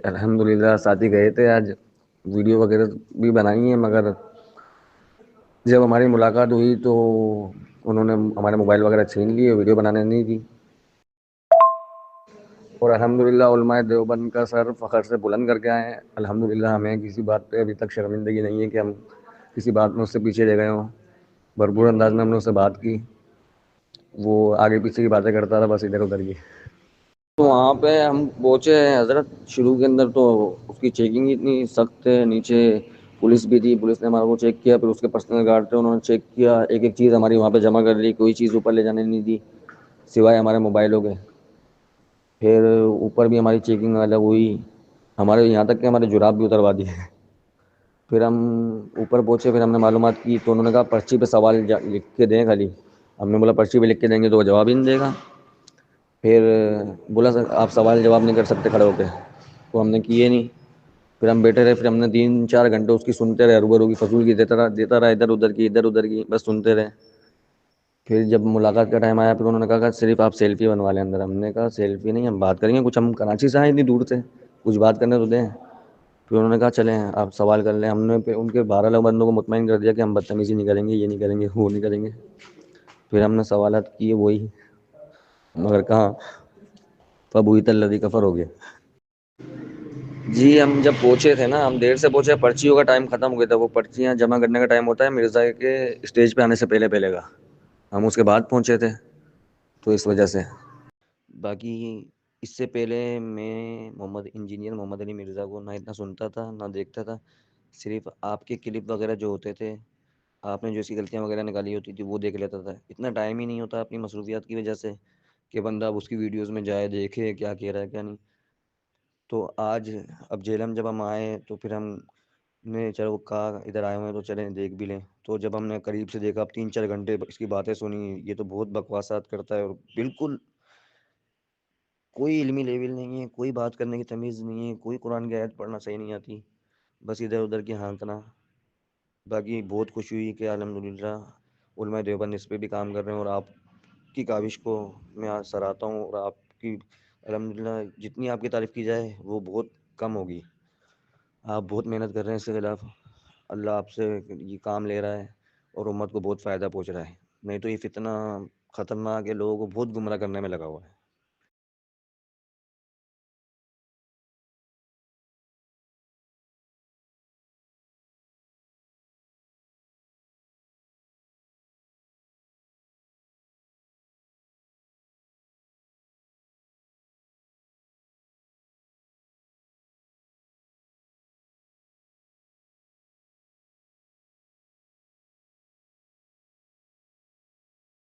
الحمدللہ ساتھی گئے تھے آج، ویڈیو وغیرہ بھی بنائی ہیں، مگر جب ہماری ملاقات ہوئی تو انہوں نے ہمارے موبائل وغیرہ چھین لیے، ویڈیو بنانے نہیں دی۔ اور الحمدللہ علماء دیوبند کا سر فخر سے بلند کر کے آئے ہیں۔ الحمدللہ ہمیں کسی بات پہ ابھی تک شرمندگی نہیں ہے کہ ہم کسی بات میں اس سے پیچھے رہ گئے ہوں۔ بھرپور انداز میں ہم نے اس سے بات کی، وہ آگے پیچھے کی باتیں کرتا رہا، بس ادھر ادھر کی۔ تو وہاں پہ ہم پہنچے ہیں حضرت، شروع کے اندر تو اس کی چیکنگ اتنی سخت ہے، نیچے پولیس بھی تھی، پولیس نے ہمارے کو چیک کیا، پھر اس کے پرسنل گارڈ تھے، انہوں نے چیک کیا، ایک ایک چیز ہماری وہاں پہ جمع کر لی، کوئی چیز اوپر لے جانے نہیں دی سوائے ہمارے موبائلوں کے۔ پھر اوپر بھی ہماری چیکنگ الگ ہوئی، ہمارے یہاں تک کہ ہمارے جراب بھی اتروا دیے۔ پھر ہم اوپر پہنچے، پھر ہم نے معلومات کی تو انہوں نے کہا پرچی پہ سوال لکھ کے دیں خالی۔ ہم نے بولا پرچی پہ لکھ کے دیں گے تو وہ جواب ہی نہیں دے گا۔ پھر بولا سر آپ سوال جواب نہیں کر سکتے کھڑے ہو کے، تو ہم نے کیے نہیں۔ پھر ہم بیٹھے رہے، پھر ہم نے 3-4 گھنٹے اس کی سنتے رہے، روبرو کی فضول کی دیتا رہا ادھر ادھر کی، بس سنتے رہے۔ پھر جب ملاقات کا ٹائم آیا، پھر انہوں نے کہا کہ صرف آپ سیلفی بنوا لیں اندر۔ ہم نے کہا سیلفی نہیں، ہم بات کریں گے کچھ، ہم کراچی سے آئے اتنی دور سے، کچھ بات کرنے تو دیں۔ پھر انہوں نے کہا چلیں آپ سوال کر لیں۔ ہم نے پھر ان کے 12 لوگ بندوں کو مطمئن کر دیا کہ ہم بدتمیزی نہیں کریں گے، یہ نہیں کریں گے، وہ نہیں کریں گے۔ پھر ہم نے سوالات کیے وہی، مگر کہاں، فبہت الذی کفر ہو گیا۔ جی ہم جب پہنچے تھے نا، ہم دیر سے پہنچے، پرچیوں کا ٹائم ختم ہو گیا تھا، وہ پرچیاں جمع کرنے کا ٹائم ہوتا ہے مرزا کے اسٹیج پہ آنے سے پہلے پہلے کا، ہم اس کے بعد پہنچے تھے تو اس وجہ سے۔ باقی اس سے پہلے میں انجینئر محمد علی مرزا کو نہ اتنا سنتا تھا نہ دیکھتا تھا، صرف آپ کے کلپ وغیرہ جو ہوتے تھے، آپ نے جو اس کی غلطیاں وغیرہ نکالی ہوتی تھی وہ دیکھ لیتا تھا۔ اتنا ٹائم ہی نہیں ہوتا اپنی مصروفیات کی وجہ سے کہ بندہ اب اس کی ویڈیوز میں جائے دیکھے کیا کہہ رہا ہے کیا نہیں۔ تو آج اب جیلم جب ہم آئے تو پھر ہم نے چلو کہا ادھر آئے ہوئے ہیں تو چلیں دیکھ بھی لیں۔ تو جب ہم نے قریب سے دیکھا، اب 3-4 گھنٹے اس کی باتیں سنی، یہ تو بہت بکواسات کرتا ہے اور بالکل کوئی علمی لیول نہیں ہے، کوئی بات کرنے کی تمیز نہیں ہے، کوئی قرآن کی آیت پڑھنا صحیح نہیں آتی، بس ادھر ادھر کی ہانکنا۔ باقی بہت خوشی ہوئی کہ الحمدللہ علماء دیوبند اس پہ بھی کام کر رہے ہیں، اور آپ کی کاوش کو میں آج سراہتا ہوں، اور آپ کی الحمدللہ جتنی آپ کی تعریف کی جائے وہ بہت کم ہوگی۔ آپ بہت محنت کر رہے ہیں اس کے خلاف، اللہ آپ سے یہ کام لے رہا ہے اور امت کو بہت فائدہ پہنچ رہا ہے، نہیں تو یہ فتنہ خطرناک ہے، لوگوں کو بہت گمراہ کرنے میں لگا ہوا ہے۔